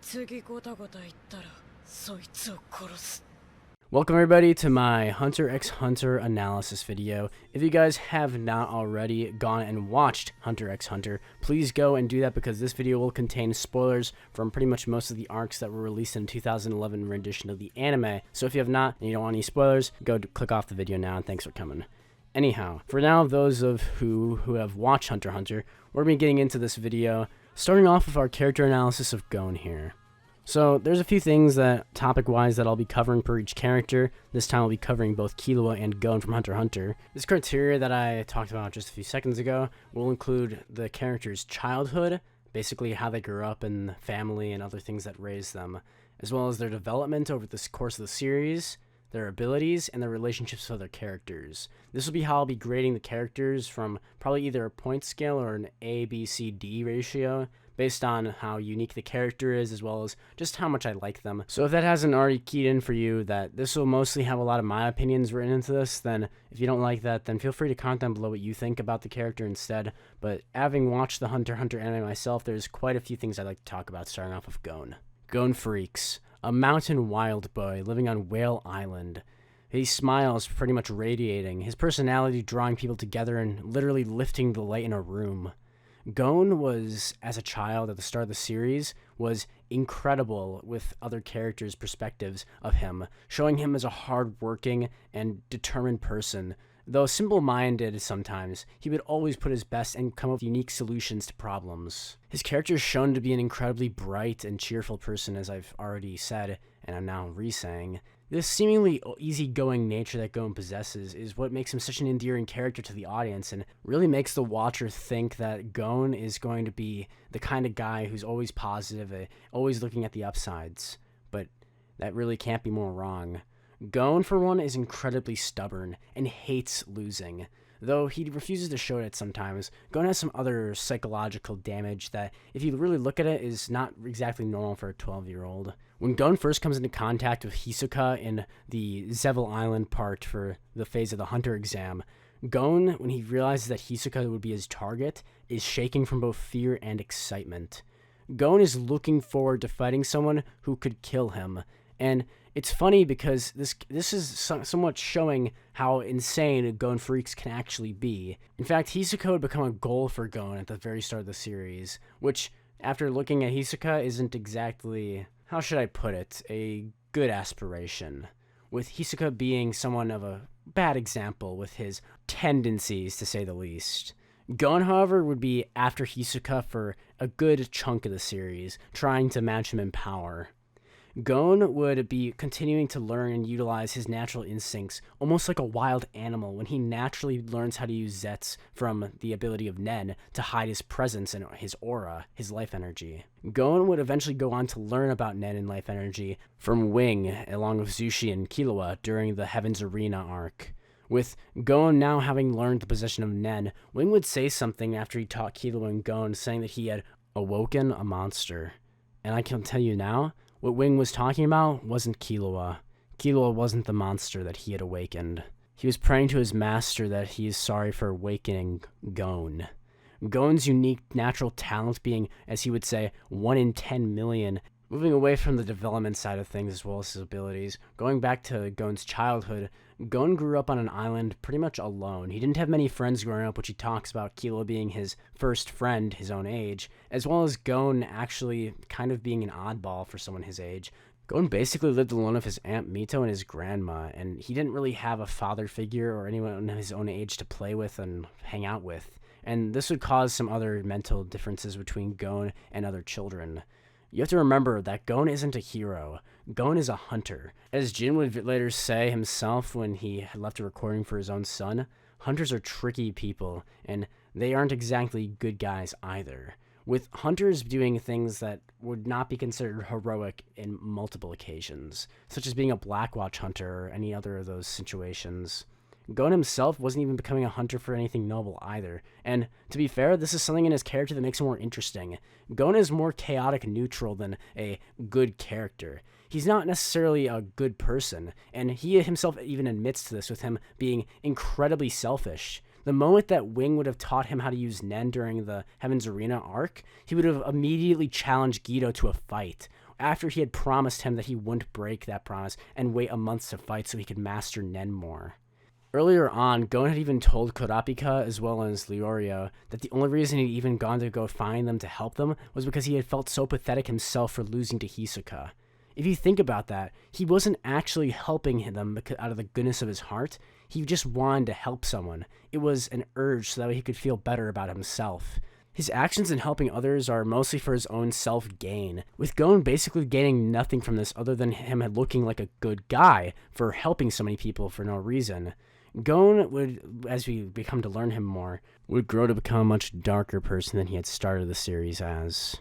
次ゴタゴタ言ったらそいつを殺す。 Welcome everybody to my Hunter x Hunter analysis video. If you guys have not already gone and watched Hunter x Hunter, please go and do that because this video will contain spoilers from pretty much most of the arcs that were released in the 2011 rendition of the anime. So if you have not and you don't want any spoilers, go click off the video now and thanks for coming. Anyhow, for now, those of who have watched Hunter x Hunter, we're going to be getting into this video, starting off with our character analysis of Gon here. So there's a few things that topic-wise that I'll be covering per each character. This time I'll be covering both Killua and Gon from Hunter x Hunter. This criteria that I talked about just a few seconds ago will include the character's childhood, basically how they grew up and family and other things that raised them, as well as their development over the course of the series, their abilities, and their relationships with other characters. This will be how I'll be grading the characters from probably either a point scale or an A, B, C, D ratio, based on how unique the character is as well as just how much I like them. So if that hasn't already keyed in for you that this will mostly have a lot of my opinions written into this, then if you don't like that, then feel free to comment down below what you think about the character instead. But having watched the Hunter x Hunter anime myself, there's quite a few things I'd like to talk about, starting off with Gon. Gon Freaks, a mountain wild boy living on Whale Island. He smiles, pretty much radiating, his personality drawing people together and literally lifting the light in a room. Gon was, as a child at the start of the series, was incredible with other characters' perspectives of him, showing him as a hard-working and determined person. Though simple-minded sometimes, he would always put his best and come up with unique solutions to problems. His character is shown to be an incredibly bright and cheerful person, as I've already said, and I'm now re-saying. This seemingly easygoing nature that Gon possesses is what makes him such an endearing character to the audience and really makes the watcher think that Gon is going to be the kind of guy who's always positive, always looking at the upsides. But that really can't be more wrong. Gon, for one, is incredibly stubborn and hates losing. Though he refuses to show it sometimes, Gon has some other psychological damage that, if you really look at it, is not exactly normal for a 12-year-old. When Gon first comes into contact with Hisoka in the Zevil Island part for the phase of the Hunter exam, Gon, when he realizes that Hisoka would be his target, is shaking from both fear and excitement. Gon is looking forward to fighting someone who could kill him, and it's funny because this is somewhat showing how insane Gon Freaks can actually be. In fact, Hisoka would become a goal for Gon at the very start of the series, which, after looking at Hisoka, isn't exactly, how should I put it, a good aspiration. With Hisoka being someone of a bad example with his tendencies, to say the least. Gon, however, would be after Hisoka for a good chunk of the series, trying to match him in power. Gon would be continuing to learn and utilize his natural instincts, almost like a wild animal, when he naturally learns how to use Zets from the ability of Nen to hide his presence and his aura, his life energy. Gon would eventually go on to learn about Nen and life energy from Wing, along with Zushi and Killua during the Heaven's Arena arc. With Gon now having learned the possession of Nen, Wing would say something after he taught Killua and Gon, saying that he had awoken a monster. And I can tell you now, what Wing was talking about wasn't Killua. Killua wasn't the monster that he had awakened. He was praying to his master that he is sorry for awakening Gon. Gon's unique natural talent being, as he would say, 1 in 10 million. Moving away from the development side of things as well as his abilities, going back to Gon's childhood, Gon grew up on an island pretty much alone. He didn't have many friends growing up, which he talks about Killua being his first friend his own age, as well as Gon actually kind of being an oddball for someone his age. Gon basically lived alone with his Aunt Mito and his grandma, and he didn't really have a father figure or anyone his own age to play with and hang out with. And this would cause some other mental differences between Gon and other children. You have to remember that Gon isn't a hero. Gon is a hunter. As Jin would later say himself when he had left a recording for his own son, hunters are tricky people, and they aren't exactly good guys either. With hunters doing things that would not be considered heroic in multiple occasions, such as being a Blackwatch hunter or any other of those situations. Gon himself wasn't even becoming a hunter for anything noble either, and to be fair, this is something in his character that makes him more interesting. Gon is more chaotic neutral than a good character. He's not necessarily a good person, and he himself even admits to this with him being incredibly selfish. The moment that Wing would have taught him how to use Nen during the Heaven's Arena arc, he would have immediately challenged Guido to a fight, after he had promised him that he wouldn't break that promise and wait a month to fight so he could master Nen more. Earlier on, Gon had even told Kurapika as well as Leorio that the only reason he'd even gone to go find them to help them was because he had felt so pathetic himself for losing to Hisoka. If you think about that, he wasn't actually helping them out of the goodness of his heart. He just wanted to help someone. It was an urge so that way he could feel better about himself. His actions in helping others are mostly for his own self-gain, with Gon basically gaining nothing from this other than him looking like a good guy for helping so many people for no reason. Gon would, as we become to learn him more, would grow to become a much darker person than he had started the series as.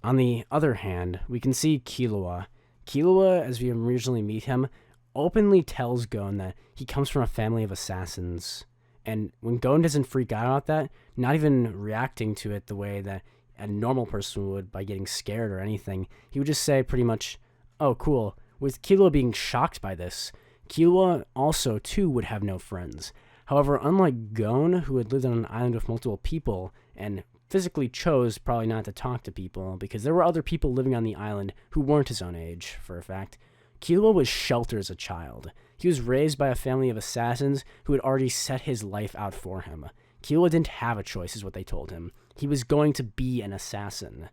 On the other hand, we can see Killua. Killua, as we originally meet him, openly tells Gon that he comes from a family of assassins. And when Gon doesn't freak out about that, not even reacting to it the way that a normal person would by getting scared or anything, he would just say pretty much, oh cool. With Killua being shocked by this, Killua also too would have no friends. However, unlike Gon, who had lived on an island with multiple people and physically chose probably not to talk to people because there were other people living on the island who weren't his own age, for a fact, Killua was sheltered as a child. He was raised by a family of assassins who had already set his life out for him. Killua didn't have a choice, is what they told him. He was going to be an assassin.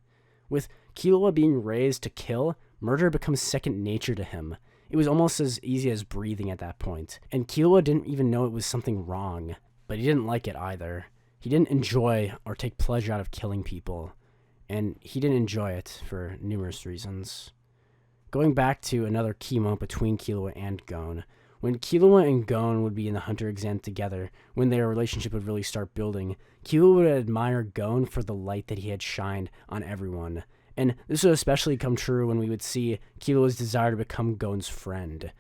With Killua being raised to kill, murder becomes second nature to him. It was almost as easy as breathing at that point, and Killua didn't even know it was something wrong, but he didn't like it either. He didn't enjoy or take pleasure out of killing people, and he didn't enjoy it for numerous reasons. Going back to another key moment between Killua and Gon, when Killua and Gon would be in the Hunter exam together, when their relationship would really start building, Killua would admire Gon for the light that he had shined on everyone. And this would especially come true when we would see Killua's desire to become Gon's friend.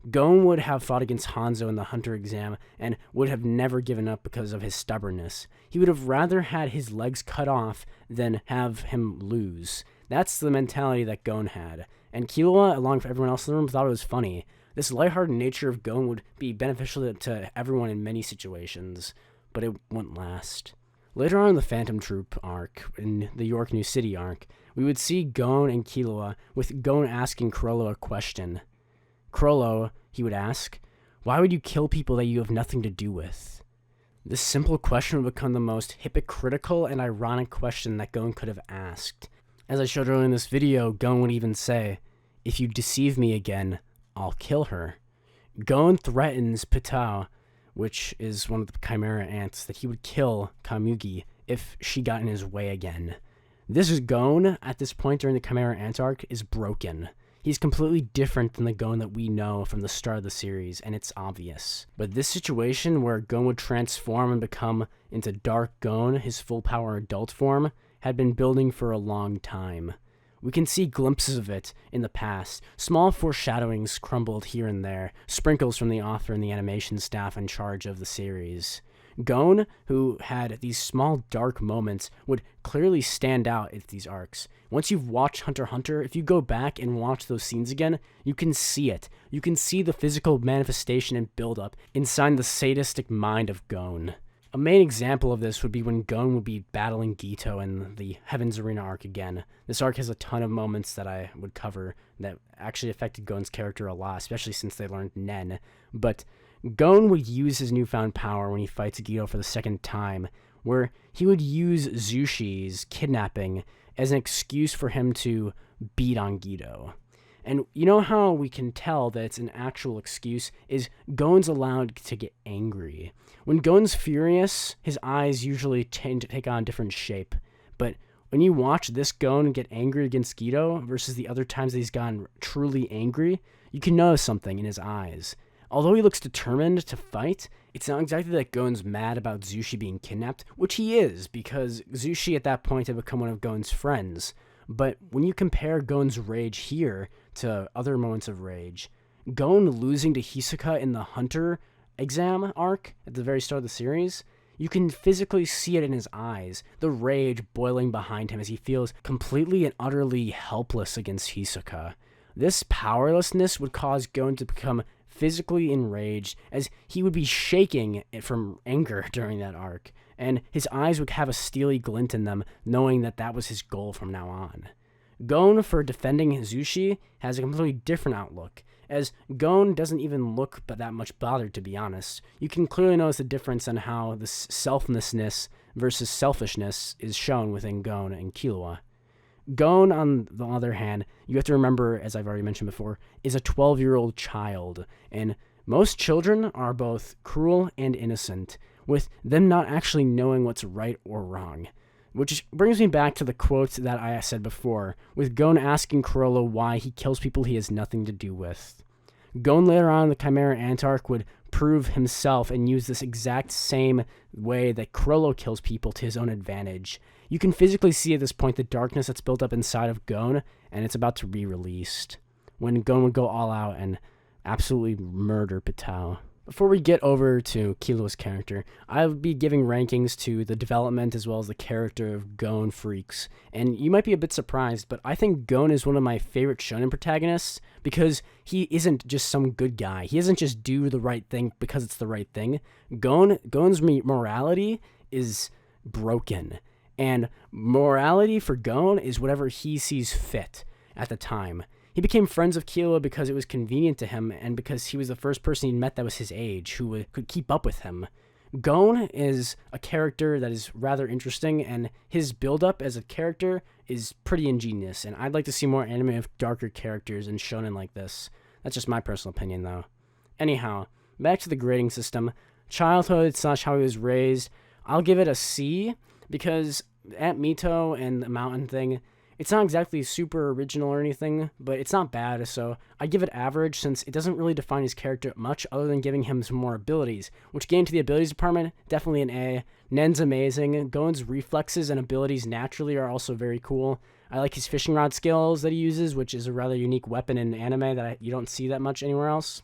Gon would have fought against Hanzo in the Hunter exam and would have never given up because of his stubbornness. He would have rather had his legs cut off than have him lose. That's the mentality that Gon had. And Killua, along with everyone else in the room, thought it was funny. This lighthearted nature of Gon would be beneficial to everyone in many situations, but it wouldn't last. Later on in the Phantom Troop arc, in the York New City arc, we would see Gon and Killua, with Gon asking Chrollo a question. Chrollo, he would ask, why would you kill people that you have nothing to do with? This simple question would become the most hypocritical and ironic question that Gon could have asked. As I showed earlier in this video, Gon would even say, if you deceive me again, I'll kill her. Gon threatens Pitao, which is one of the Chimera ants, that he would kill Kamugi if she got in his way again. This is Gon, at this point during the Chimera Ant arc, is broken. He's completely different than the Gon that we know from the start of the series, and it's obvious. But this situation where Gon would transform and become into Dark Gon, his full power adult form, had been building for a long time. We can see glimpses of it in the past, small foreshadowings crumbled here and there, sprinkles from the author and the animation staff in charge of the series. Gon, who had these small dark moments, would clearly stand out at these arcs. Once you've watched Hunter x Hunter, if you go back and watch those scenes again, you can see it. You can see the physical manifestation and build-up inside the sadistic mind of Gon. A main example of this would be when Gon would be battling Gito in the Heaven's Arena arc again. This arc has a ton of moments that I would cover that actually affected Gon's character a lot, especially since they learned Nen. But Gon would use his newfound power when he fights Gito for the second time, where he would use Zushi's kidnapping as an excuse for him to beat on Gito. And you know how we can tell that it's an actual excuse is Gon's allowed to get angry. When Gon's furious, his eyes usually tend to take on a different shape. But when you watch this Gon get angry against Gito versus the other times that he's gotten truly angry, you can notice something in his eyes. Although he looks determined to fight, it's not exactly that Gon's mad about Zushi being kidnapped, which he is, because Zushi at that point had become one of Gon's friends. But when you compare Gon's rage here to other moments of rage, Gon losing to Hisoka in the Hunter exam arc at the very start of the series, you can physically see it in his eyes, the rage boiling behind him as he feels completely and utterly helpless against Hisoka. This powerlessness would cause Gon to become physically enraged, as he would be shaking from anger during that arc, and his eyes would have a steely glint in them, knowing that that was his goal from now on. Gon, for defending Zushi, has a completely different outlook, as Gon doesn't even look that much bothered, to be honest. You can clearly notice the difference on how the selflessness versus selfishness is shown within Gon and Killua. Gon, on the other hand, you have to remember, as I've already mentioned before, is a 12-year-old child, and most children are both cruel and innocent, with them not actually knowing what's right or wrong. Which brings me back to the quote that I said before, with Gon asking Chrollo why he kills people he has nothing to do with. Gon later on in the Chimera Ant arc would prove himself and use this exact same way that Chrollo kills people to his own advantage. You can physically see at this point the darkness that's built up inside of Gon, and it's about to be released, when Gon would go all out and absolutely murder Pitou. Before we get over to Killua's character, I'll be giving rankings to the development as well as the character of Gon freaks. And you might be a bit surprised, but I think Gon is one of my favorite shonen protagonists because he isn't just some good guy. He doesn't just do the right thing because it's the right thing. Gon's morality is broken. And morality for Gon is whatever he sees fit at the time. He became friends with Killua because it was convenient to him and because he was the first person he'd met that was his age who could keep up with him. Gon is a character that is rather interesting, and his build-up as a character is pretty ingenious, and I'd like to see more anime of darker characters in shonen like this. That's just my personal opinion, though. Anyhow, back to the grading system. Childhood / how he was raised, I'll give it a C, because at Mito and the mountain thing, it's not exactly super original or anything, but it's not bad, so I give it average since it doesn't really define his character much other than giving him some more abilities, which getting to the abilities department, definitely an A. Nen's amazing. Gon's reflexes and abilities naturally are also very cool. I like his fishing rod skills that he uses, which is a rather unique weapon in anime that you don't see that much anywhere else.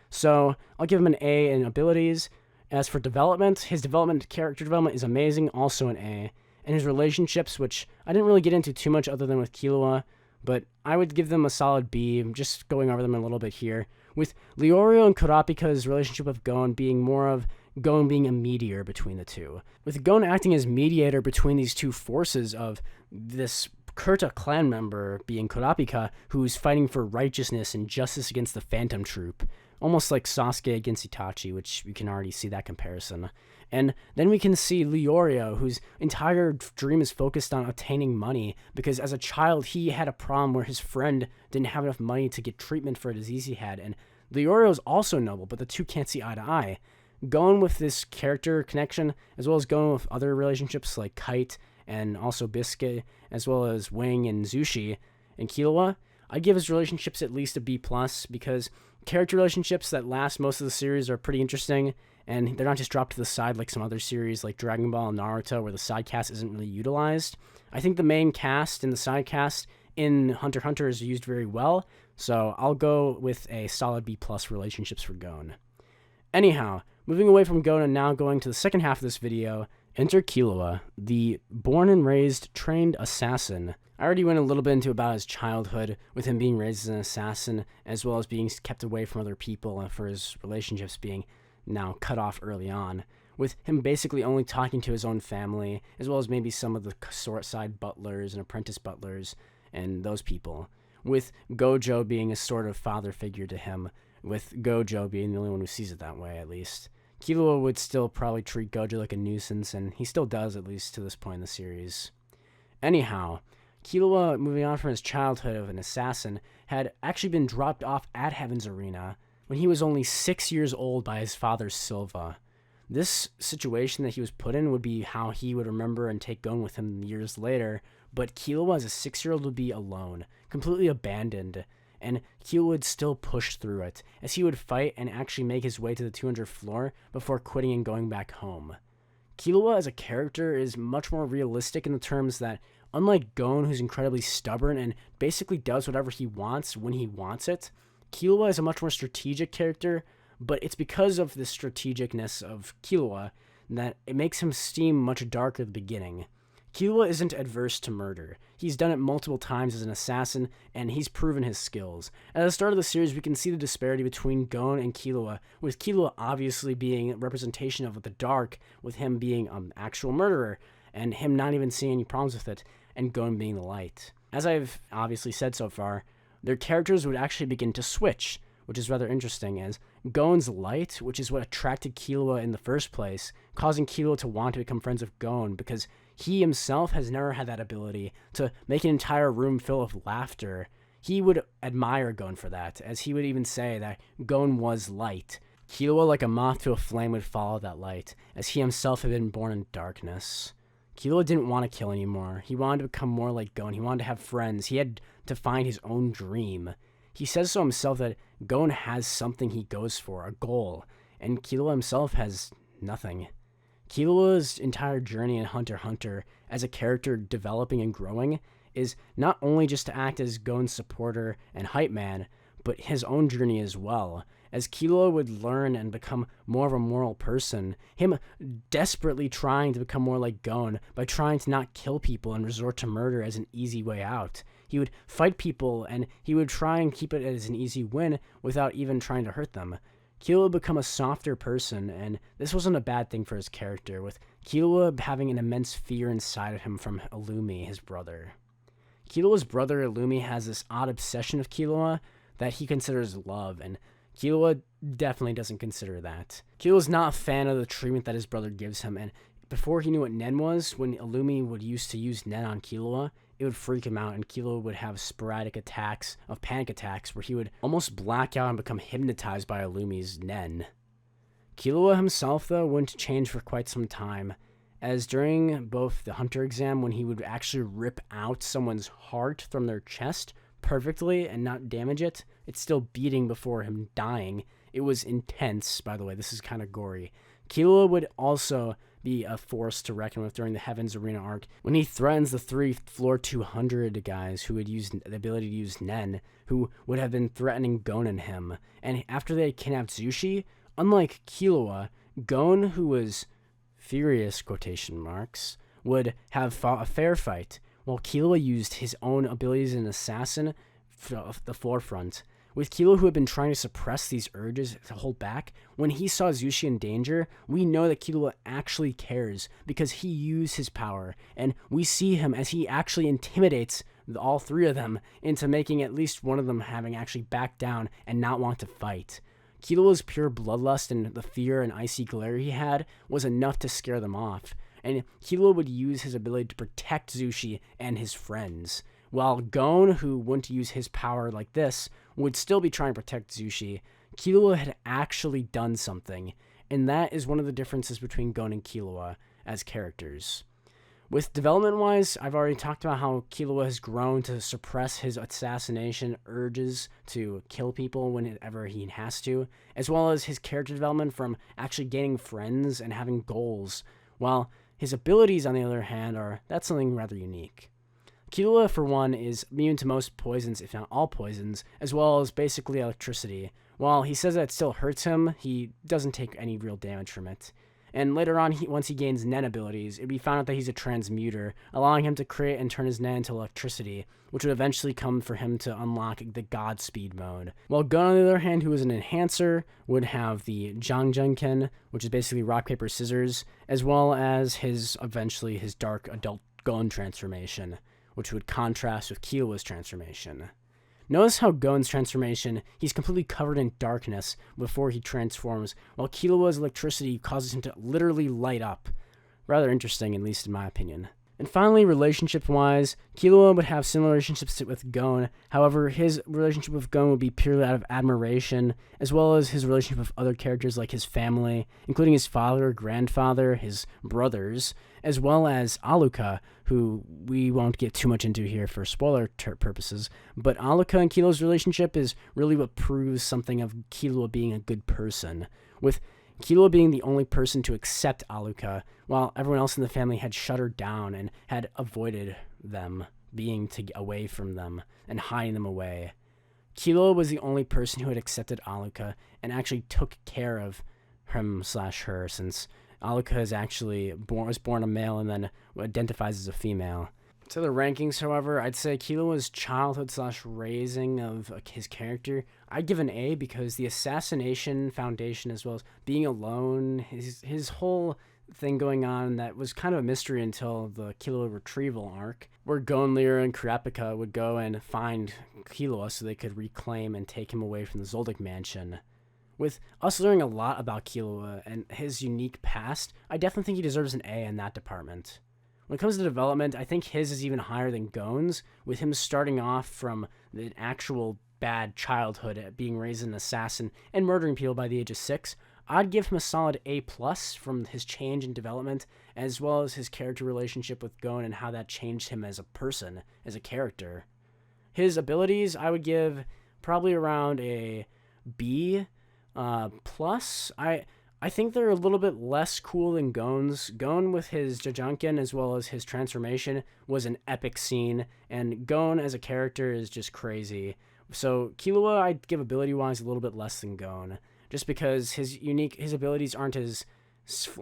So I'll give him an A in abilities. As for development, his character development is amazing, also an A. And his relationships, which I didn't really get into too much other than with Killua, but I would give them a solid B. I'm just going over them a little bit here. With Leorio and Kurapika's relationship with Gon being more of Gon being a mediator between the two. With Gon acting as mediator between these two forces of this Kurta clan member being Kurapika, who's fighting for righteousness and justice against the Phantom Troop. Almost like Sasuke against Itachi, which you can already see that comparison. And then we can see Leorio, whose entire dream is focused on obtaining money, because as a child he had a problem where his friend didn't have enough money to get treatment for a disease he had, and Leorio is also noble, but the two can't see eye to eye. Gon with this character connection, as well as Gon with other relationships like Kite and also Biscuit, as well as Wing and Zushi and Killua, I give his relationships at least a B+, because character relationships that last most of the series are pretty interesting, and they're not just dropped to the side like some other series like Dragon Ball and Naruto where the side cast isn't really utilized. I think the main cast and the side cast in Hunter x Hunter is used very well, so I'll go with a solid B+ relationships for Gon. Anyhow, moving away from Gon and now going to the second half of this video, enter Killua, the born and raised trained assassin. I already went a little bit into about his childhood, with him being raised as an assassin, as well as being kept away from other people, and for his relationships being now cut off early on, with him basically only talking to his own family, as well as maybe some of the side butlers and apprentice butlers, and those people, with Gojo being a sort of father figure to him, with Gojo being the only one who sees it that way, at least. Killua would still probably treat Gojo like a nuisance, and he still does, at least to this point in the series. Anyhow, Killua, moving on from his childhood of an assassin, had actually been dropped off at Heaven's Arena when he was only 6 years old by his father Silva. This situation that he was put in would be how he would remember and take Gon with him years later, but Killua as a 6-year-old would be alone, completely abandoned, and Killua would still push through it, as he would fight and actually make his way to the 200th floor before quitting and going back home. Killua as a character is much more realistic in the terms that, unlike Gon, who's incredibly stubborn and basically does whatever he wants when he wants it, Killua is a much more strategic character, but it's because of the strategicness of Killua that it makes him seem much darker at the beginning. Killua isn't adverse to murder. He's done it multiple times as an assassin, and he's proven his skills. At the start of the series, we can see the disparity between Gon and Killua, with Killua obviously being a representation of the dark, with him being an actual murderer, and him not even seeing any problems with it, and Gon being the light. As I've obviously said so far, their characters would actually begin to switch, which is rather interesting, as Gon's light, which is what attracted Killua in the first place, causing Killua to want to become friends with Gon, because he himself has never had that ability to make an entire room fill with laughter. He would admire Gon for that, as he would even say that Gon was light. Killua, like a moth to a flame, would follow that light, as he himself had been born in darkness. Killua didn't want to kill anymore. He wanted to become more like Gon. He wanted to have friends. He had to find his own dream. He says so himself that Gon has something he goes for, a goal, and Killua himself has nothing. Killua's entire journey in Hunter x Hunter as a character developing and growing is not only just to act as Gon's supporter and hype man, but his own journey as well. As Killua would learn and become more of a moral person, him desperately trying to become more like Gon by trying to not kill people and resort to murder as an easy way out. He would fight people and he would try and keep it as an easy win without even trying to hurt them. Killua would become a softer person, and this wasn't a bad thing for his character, with Killua having an immense fear inside of him from Illumi, his brother. Killua's brother Illumi has this odd obsession of Killua that he considers love, and Killua definitely doesn't consider that. Killua's not a fan of the treatment that his brother gives him, and before he knew what Nen was, when Illumi would used to use Nen on Killua, it would freak him out, and Killua would have sporadic attacks of panic attacks where he would almost black out and become hypnotized by Illumi's Nen. Killua himself, though, wouldn't change for quite some time, as during both the Hunter exam, when he would actually rip out someone's heart from their chest perfectly and not damage it, it's still beating before him dying. It was intense, by the way. This is kind of gory. Killua would also be a force to reckon with during the Heaven's Arena arc, when he threatens the 3 Floor 200 guys who had used the ability to use Nen, who would have been threatening Gon and him. And after they kidnapped Zushi, unlike Killua, Gon, who was furious, quotation marks, would have fought a fair fight, while Killua used his own abilities as an assassin for the forefront. With Killua, who had been trying to suppress these urges to hold back, when he saw Zushi in danger, we know that Killua actually cares because he used his power, and we see him as he actually intimidates all 3 of them into making at least one of them having actually backed down and not want to fight. Killua's pure bloodlust and the fear and icy glare he had was enough to scare them off, and Killua would use his ability to protect Zushi and his friends, while Gon, who wouldn't use his power like this, would still be trying to protect Zushi. Killua had actually done something, and that is one of the differences between Gon and Killua as characters. With development-wise, I've already talked about how Killua has grown to suppress his assassination urges to kill people whenever he has to, as well as his character development from actually gaining friends and having goals, while his abilities, on the other hand, that's something rather unique. Killua, for one, is immune to most poisons, if not all poisons, as well as basically electricity. While he says that it still hurts him, he doesn't take any real damage from it. And later on, once he gains Nen abilities, it would be found out that he's a transmuter, allowing him to create and turn his Nen into electricity, which would eventually come for him to unlock the Godspeed mode. While Gon, on the other hand, who is an enhancer, would have the Jangjunken, which is basically rock, paper, scissors, as well as eventually his dark adult Gon transformation, which would contrast with Killua's transformation. Notice how Gon's transformation, he's completely covered in darkness before he transforms, while Killua's electricity causes him to literally light up. Rather interesting, at least in my opinion. And finally, relationship-wise, Killua would have similar relationships with Gon. However, his relationship with Gon would be purely out of admiration, as well as his relationship with other characters like his family, including his father, grandfather, his brothers, as well as Alluka, who we won't get too much into here for spoiler purposes. But Alluka and Killua's relationship is really what proves something of Killua being a good person, with Killua being the only person to accept Alluka, while everyone else in the family had shut her down and had avoided them, being away from them and hiding them away. Killua was the only person who had accepted Alluka and actually took care of him/her, since Alluka is actually was born a male and then identifies as a female. To the rankings, however, I'd say Killua's childhood/raising of his character, I'd give an A, because the assassination foundation, as well as being alone, his whole thing going on that was kind of a mystery until the Killua retrieval arc, where Gon, Lyra, and Kurapika would go and find Killua so they could reclaim and take him away from the Zoldyck Mansion. With us learning a lot about Killua and his unique past, I definitely think he deserves an A in that department. When it comes to development, I think his is even higher than Gon's, with him starting off from an actual bad childhood at being raised an assassin and murdering people by the age of 6. I'd give him a solid A+ from his change in development, as well as his character relationship with Gon and how that changed him as a person, as a character. His abilities, I would give probably around a B+. I think they're a little bit less cool than Gon's. Gon with his Jajunkin as well as his transformation was an epic scene, and Gon as a character is just crazy. So Killua I'd give ability-wise a little bit less than Gon, just because his abilities aren't as,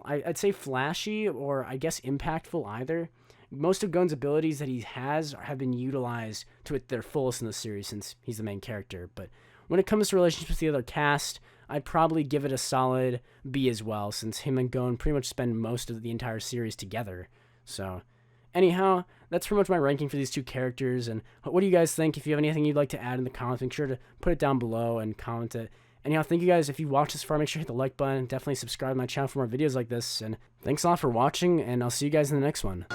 I'd say flashy or I guess impactful either. Most of Gon's abilities that he has have been utilized to their fullest in the series since he's the main character, but when it comes to relationships with the other cast, I'd probably give it a solid B as well, since him and Gon pretty much spend most of the entire series together. So, anyhow, that's pretty much my ranking for these two characters, and what do you guys think? If you have anything you'd like to add in the comments, make sure to put it down below and comment it. Anyhow, thank you guys. If you watched this far, make sure to hit the like button. Definitely subscribe to my channel for more videos like this, and thanks a lot for watching, and I'll see you guys in the next one.